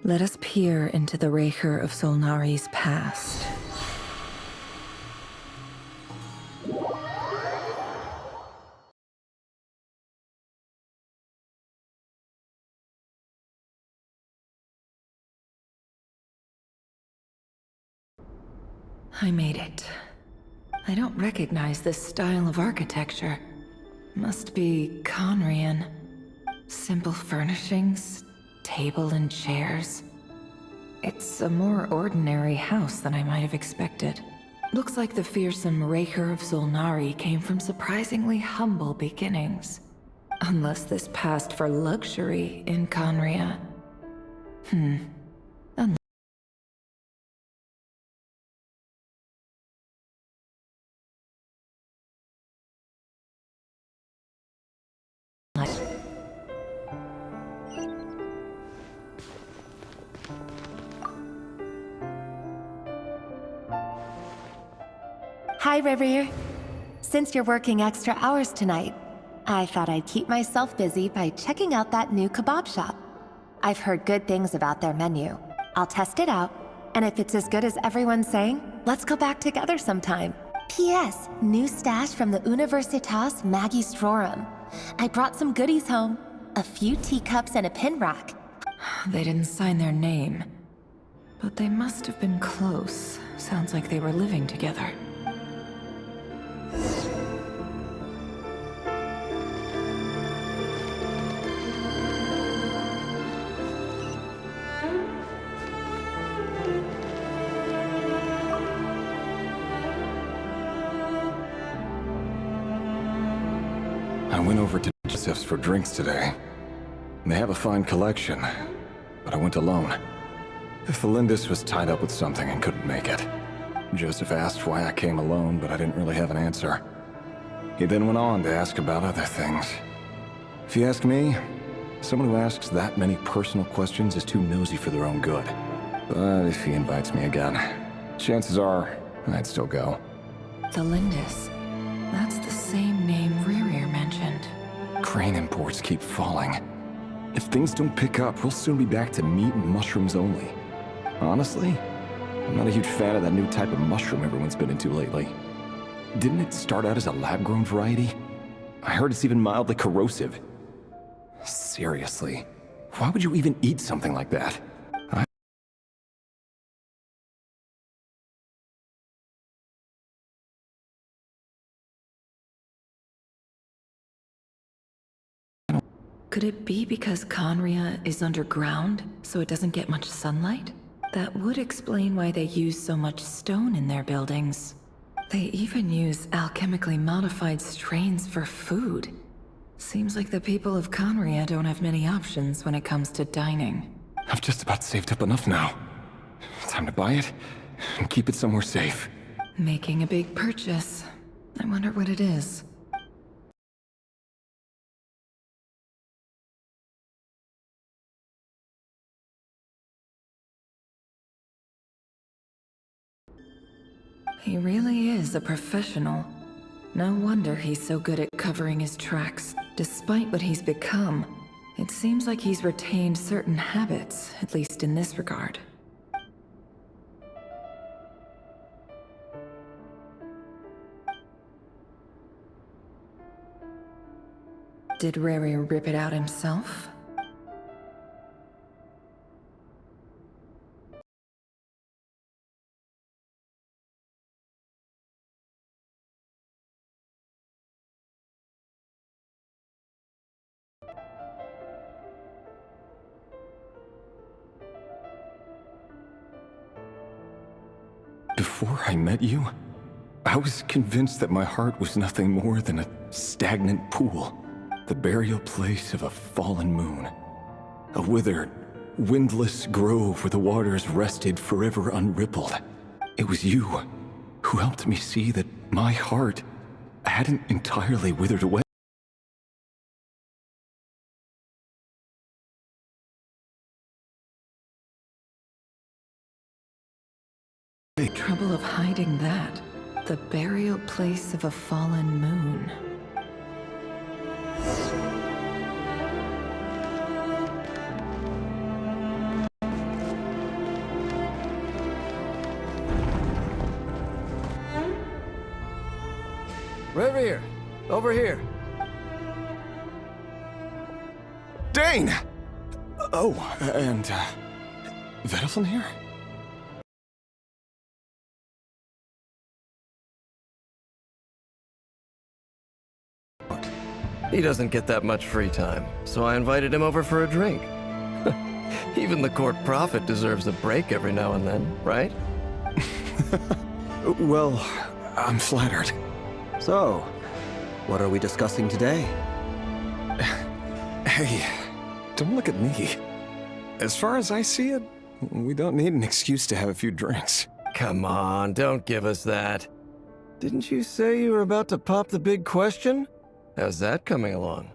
Let us peer into the Rerir of Solnari's past. I made it. I don't recognize this style of architecture. Must be Conrian. Simple furnishings, table and chairs. It's a more ordinary house than I might have expected. Looks like the fearsome Rerir of Solnari came from surprisingly humble beginnings. Unless this passed for luxury in Conria. Hi, Rerir. Since you're working extra hours tonight, I thought I'd keep myself busy by checking out that new kebab shop. I've heard good things about their menu. I'll test it out, and if it's as good as everyone's saying, let's go back together sometime. P.S. New stash from the Universitas Magistrorum. I brought some goodies home. A few teacups and a pin rack. They didn't sign their name. But they must have been close. Sounds like they were living together. I went over to Joseph's for drinks today. They have a fine collection, but I went alone. Felindis was tied up with something and couldn't make it. Joseph asked why I came alone, but I didn't really have an answer. He then went on to ask about other things. If you ask me, someone who asks that many personal questions is too nosy for their own good. But if he invites me again, chances are I'd still go. Felindis. That's the same name Rerir mentioned. Crane imports keep falling. If things don't pick up, we'll soon be back to meat and mushrooms only. Honestly, I'm not a huge fan of that new type of mushroom everyone's been into lately. Didn't it start out as a lab-grown variety? I heard it's even mildly corrosive. Seriously, why would you even eat something like that? Could it be because Conria is underground, so it doesn't get much sunlight? That would explain why they use so much stone in their buildings. They even use alchemically modified strains for food. Seems like the people of Conria don't have many options when it comes to dining. I've just about saved up enough now. Time to buy it and keep it somewhere safe. Making a big purchase. I wonder what it is. He really is a professional. No wonder he's so good at covering his tracks. Despite what he's become, it seems like he's retained certain habits, at least in this regard. Did Rerir rip it out himself? Before I met you, I was convinced that my heart was nothing more than a stagnant pool, the burial place of a fallen moon, a withered, windless grove where the waters rested forever unrippled. It was you who helped me see that my heart hadn't entirely withered away. Trouble of hiding that. The burial place of a fallen moon. Rerir, over here. Dane! Oh, and, Vediflin here? He doesn't get that much free time, so I invited him over for a drink. Even the court prophet deserves a break every now and then, right? Well, I'm flattered. So, what are we discussing today? Hey, don't look at me. As far as I see it, we don't need an excuse to have a few drinks. Come on, don't give us that. Didn't you say you were about to pop the big question? How's that coming along?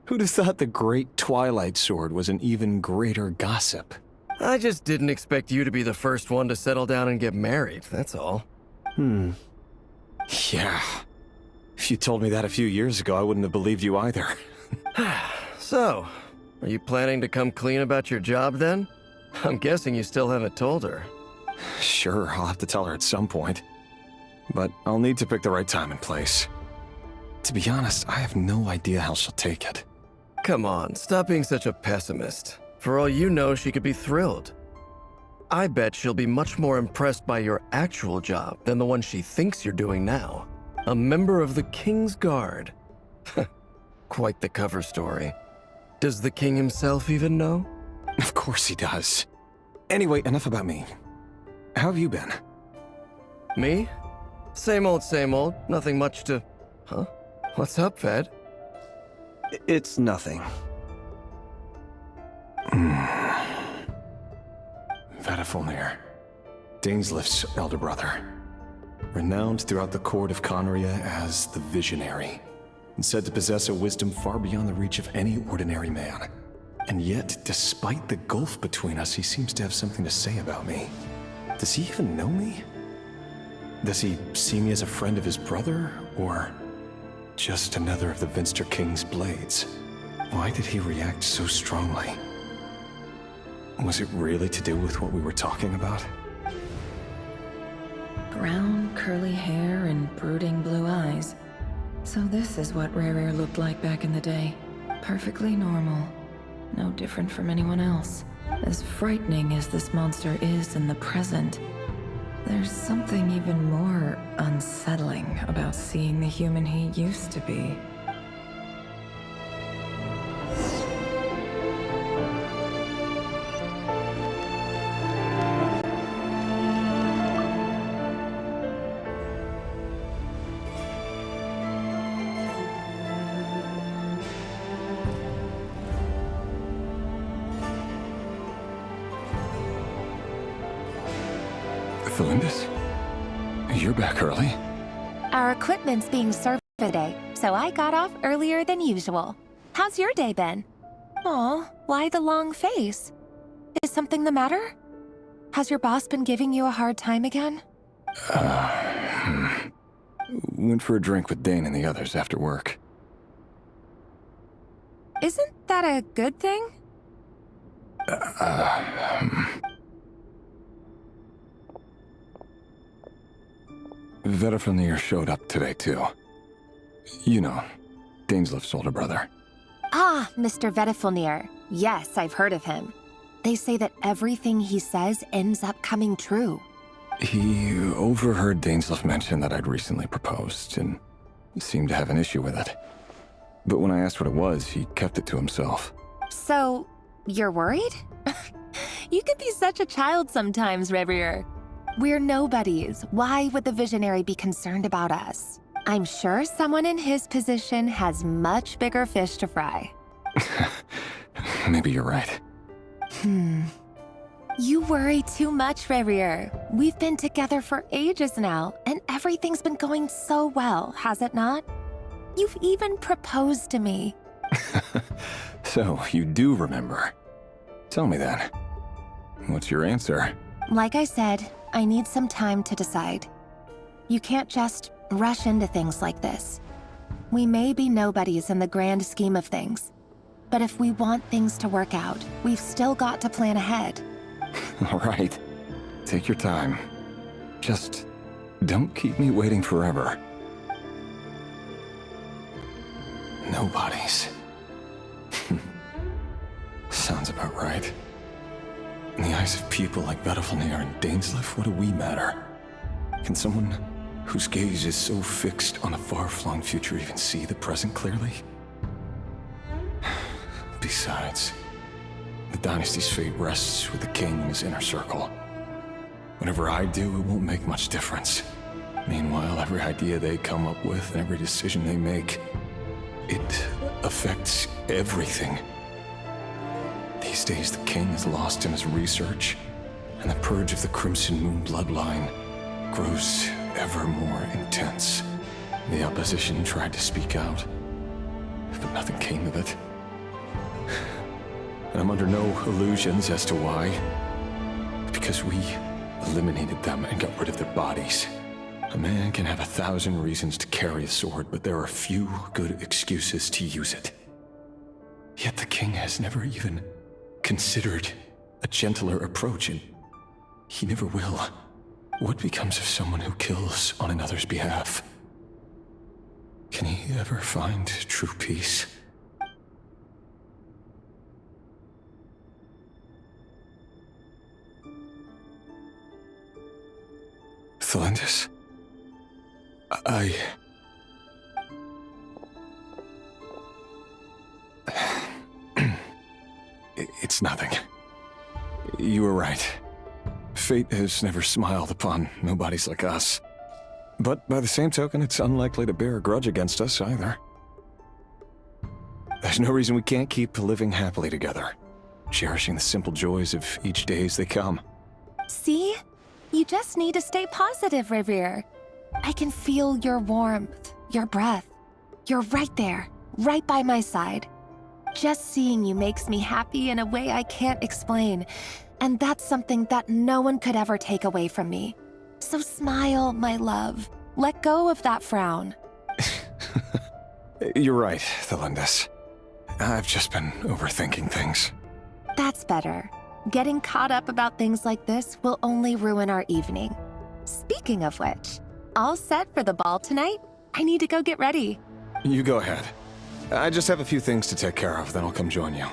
Who'd have thought the great Twilight Sword was an even greater gossip? I just didn't expect you to be the first one to settle down and get married, that's all. Yeah. If you told me that a few years ago, I wouldn't have believed you either. So, are you planning to come clean about your job then? I'm guessing you still haven't told her. Sure, I'll have to tell her at some point. But I'll need to pick the right time and place. To be honest, I have no idea how she'll take it. Come on, stop being such a pessimist. For all you know, she could be thrilled. I bet she'll be much more impressed by your actual job than the one she thinks you're doing now. A member of the King's Guard. Quite the cover story. Does the king himself even know? Of course he does. Anyway, enough about me. How have you been? Me? Same old, nothing much to... Huh? What's up, Ved? It's nothing. Vediflin, Dainslift's elder brother. Renowned throughout the court of Conria as the Visionary, and said to possess a wisdom far beyond the reach of any ordinary man. And yet, despite the gulf between us, he seems to have something to say about me. Does he even know me? Does he see me as a friend of his brother, or just another of the Vinster King's blades? Why did he react so strongly? Was it really to do with what we were talking about? Brown, curly hair and brooding blue eyes. So this is what Rerir looked like back in the day. Perfectly normal. No different from anyone else. As frightening as this monster is in the present, there's something even more unsettling about seeing the human he used to be. Felindis? You're back early? Our equipment's being served today, so I got off earlier than usual. How's your day been? Aw, why the long face? Is something the matter? Has your boss been giving you a hard time again? Went for a drink with Dane and the others after work. Isn't that a good thing? Vediflin showed up today, too. You know, Dainslift's older brother. Ah, Mr. Vediflin. Yes, I've heard of him. They say that everything he says ends up coming true. He overheard Dainslift mention that I'd recently proposed, and seemed to have an issue with it. But when I asked what it was, he kept it to himself. So, you're worried? You can be such a child sometimes, Rerir. We're nobodies. Why would the Visionary be concerned about us? I'm sure someone in his position has much bigger fish to fry. Maybe you're right. You worry too much, Rerir. We've been together for ages now, and everything's been going so well, has it not? You've even proposed to me. So, you do remember. Tell me then. What's your answer? Like I said, I need some time to decide. You can't just rush into things like this. We may be nobodies in the grand scheme of things, but if we want things to work out, we've still got to plan ahead. All right. Take your time. Just Don't keep me waiting forever. Nobody's. Sounds about right. In the eyes of people like Vedalfnir and Dainsleif, what do we matter? Can someone whose gaze is so fixed on a far-flung future even see the present clearly? Besides, the dynasty's fate rests with the king and his inner circle. Whatever I do, it won't make much difference. Meanwhile, every idea they come up with and every decision they make, it affects everything. These days, the king is lost in his research, and the purge of the Crimson Moon bloodline grows ever more intense. The opposition tried to speak out, but nothing came of it. And I'm under no illusions as to why. Because we eliminated them and got rid of their bodies. A man can have 1,000 reasons to carry a sword, but there are few good excuses to use it. Yet the king has never even considered a gentler approach, and he never will. What becomes of someone who kills on another's behalf? Can he ever find true peace? Thelindis? It's nothing. You were right. Fate has never smiled upon nobodies like us. But by the same token, it's unlikely to bear a grudge against us either. There's no reason we can't keep living happily together, cherishing the simple joys of each day as they come. See? You just need to stay positive, Rerir. I can feel your warmth, your breath. You're right there, right by my side. Just seeing you makes me happy in a way I can't explain, and that's something that no one could ever take away from me. So smile, my love. Let go of that frown. You're right, Thelindis. I've just been overthinking things. That's better. Getting caught up about things like this will only ruin our evening. Speaking of which, all set for the ball tonight? I need to go get ready. You go ahead. I just have a few things to take care of, then I'll come join you.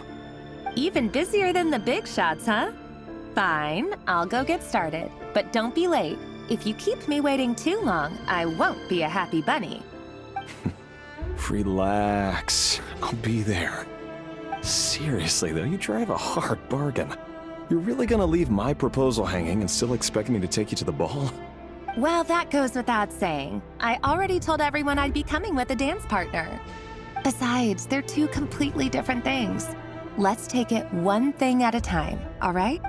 Even busier than the big shots, huh? Fine, I'll go get started. But don't be late. If you keep me waiting too long, I won't be a happy bunny. Relax. I'll be there. Seriously, though, you drive a hard bargain. You're really gonna leave my proposal hanging and still expect me to take you to the ball? Well, that goes without saying. I already told everyone I'd be coming with a dance partner. Besides, they're two completely different things. Let's take it one thing at a time, all right?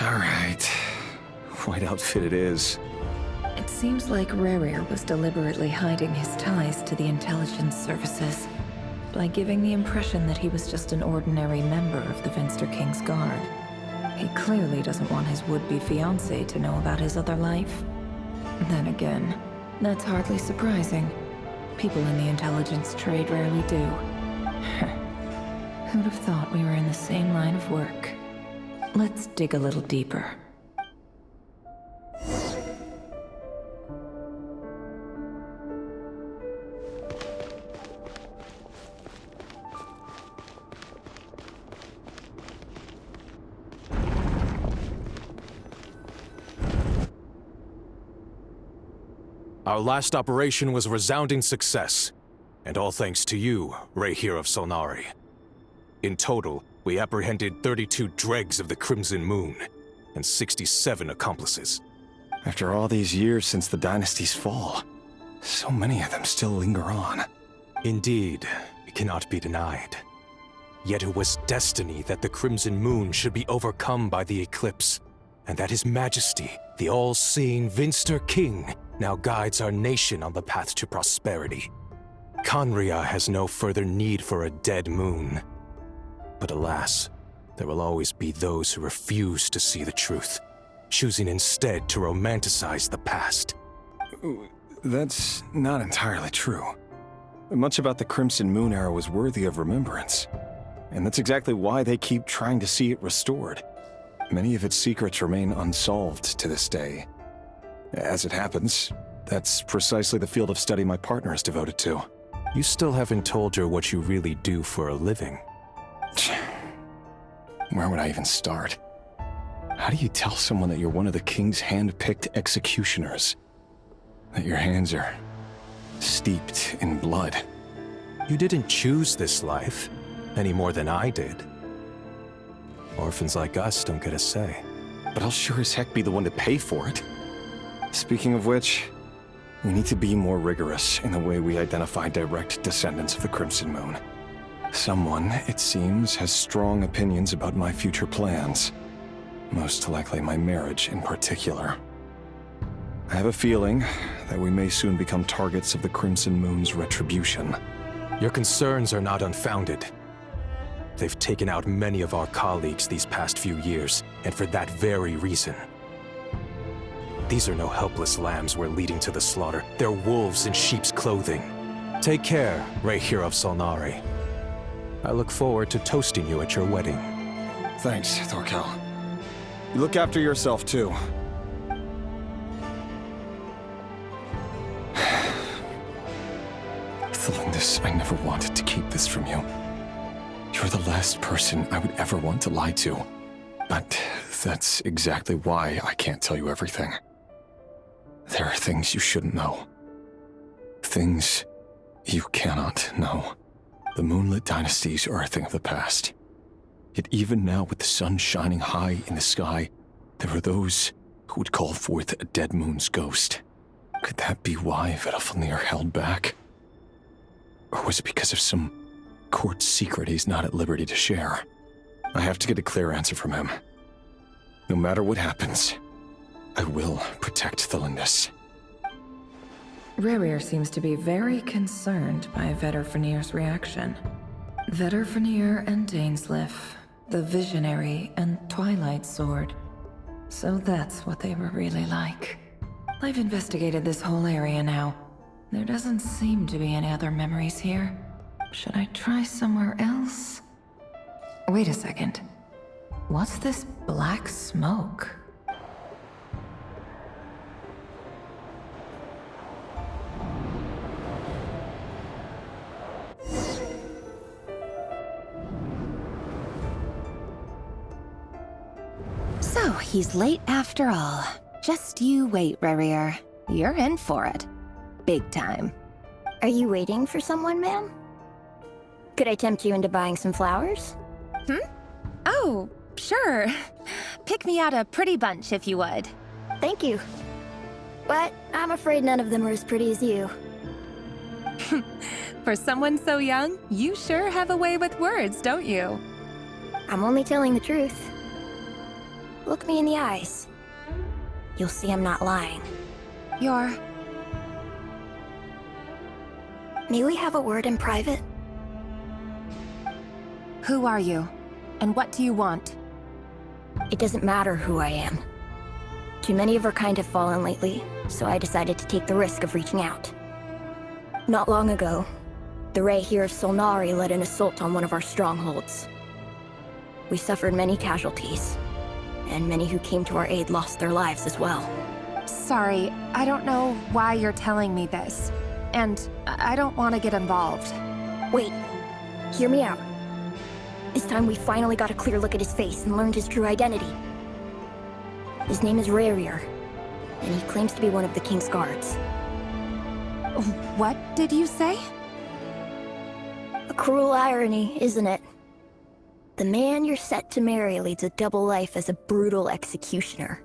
All right. White outfit it is. It seems like Rerir was deliberately hiding his ties to the intelligence services by giving the impression that he was just an ordinary member of the Finster King's Guard. He clearly doesn't want his would-be fiancée to know about his other life. Then again, that's hardly surprising. People in the intelligence trade rarely do. Who'd have thought we were in the same line of work? Let's dig a little deeper. Our last operation was a resounding success, and all thanks to you, Rerir of Solnari. In total, we apprehended 32 dregs of the Crimson Moon, and 67 accomplices. After all these years since the dynasty's fall, so many of them still linger on. Indeed, it cannot be denied. Yet it was destiny that the Crimson Moon should be overcome by the eclipse, and that His Majesty, the all-seeing Finster King, now guides our nation on the path to prosperity. Khaenri'ah has no further need for a dead moon. But alas, there will always be those who refuse to see the truth, choosing instead to romanticize the past. That's not entirely true. Much about the Crimson Moon era was worthy of remembrance. And that's exactly why they keep trying to see it restored. many of its secrets remain unsolved to this day. As it happens, that's precisely the field of study my partner is devoted to. You still haven't told her what you really do for a living. Where would I even start? How do you tell someone that you're one of the king's hand-picked executioners? That your hands are steeped in blood? You didn't choose this life, any more than I did. Orphans like us don't get a say. But I'll sure as heck be the one to pay for it. Speaking of which, we need to be more rigorous in the way we identify direct descendants of the Crimson Moon. Someone, it seems, has strong opinions about my future plans. Most likely my marriage in particular. I have a feeling that we may soon become targets of the Crimson Moon's retribution. Your concerns are not unfounded. They've taken out many of our colleagues these past few years, and for that very reason. These are no helpless lambs we're leading to the slaughter. They're wolves in sheep's clothing. Take care, Rerir of Solnari. I look forward to toasting you at your wedding. Thanks, Thorkel. You look after yourself, too. Thelindis, I never wanted to keep this from you. You're the last person I would ever want to lie to. But that's exactly why I can't tell you everything. There are things you shouldn't know. Things you cannot know. The moonlit dynasties are a thing of the past. Yet even now, with the sun shining high in the sky, there are those who would call forth a dead moon's ghost. Could that be why Vedalfnir held back? Or was it because of some court secret he's not at liberty to share? I have to get a clear answer from him. No matter what happens, I will protect Thelindis. Rerir seems to be very concerned by Vedalfnir's reaction. Vedalfnir and Dainsleif, the Visionary and Twilight Sword. So that's what they were really like. I've investigated this whole area now. There doesn't seem to be any other memories here. Should I try somewhere else? Wait a second. What's this black smoke? So, he's late after all. Just you wait, Rerir. You're in for it. Big time. Are you waiting for someone, ma'am? Could I tempt you into buying some flowers? Oh, sure. Pick me out a pretty bunch if you would. Thank you. But I'm afraid none of them are as pretty as you. For someone so young, you sure have a way with words, don't you? I'm only telling the truth. Look me in the eyes. You'll see I'm not lying. You're... May we have a word in private? Who are you? And what do you want? It doesn't matter who I am. Too many of our kind have fallen lately, so I decided to take the risk of reaching out. Not long ago, the Rerir of Solnari led an assault on one of our strongholds. We suffered many casualties, and many who came to our aid lost their lives as well. Sorry, I don't know why you're telling me this. And I don't want to get involved. Wait, hear me out. This time we finally got a clear look at his face and learned his true identity. His name is Rerir, and he claims to be one of the King's guards. What did you say? A cruel irony, isn't it? The man you're set to marry leads a double life as a brutal executioner.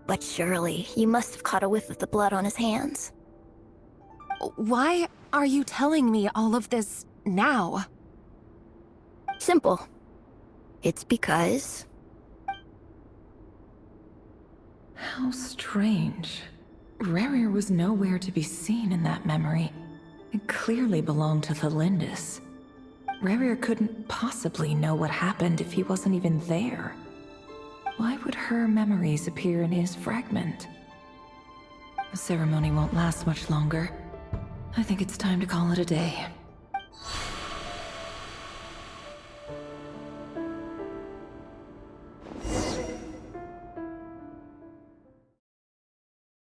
But surely, you must have caught a whiff of the blood on his hands. Why are you telling me all of this now? Simple. It's because... How strange. Rerir was nowhere to be seen in that memory. It clearly belonged to Thelindis. Rerir couldn't possibly know what happened if he wasn't even there. Why would her memories appear in his fragment? The ceremony won't last much longer. I think it's time to call it a day.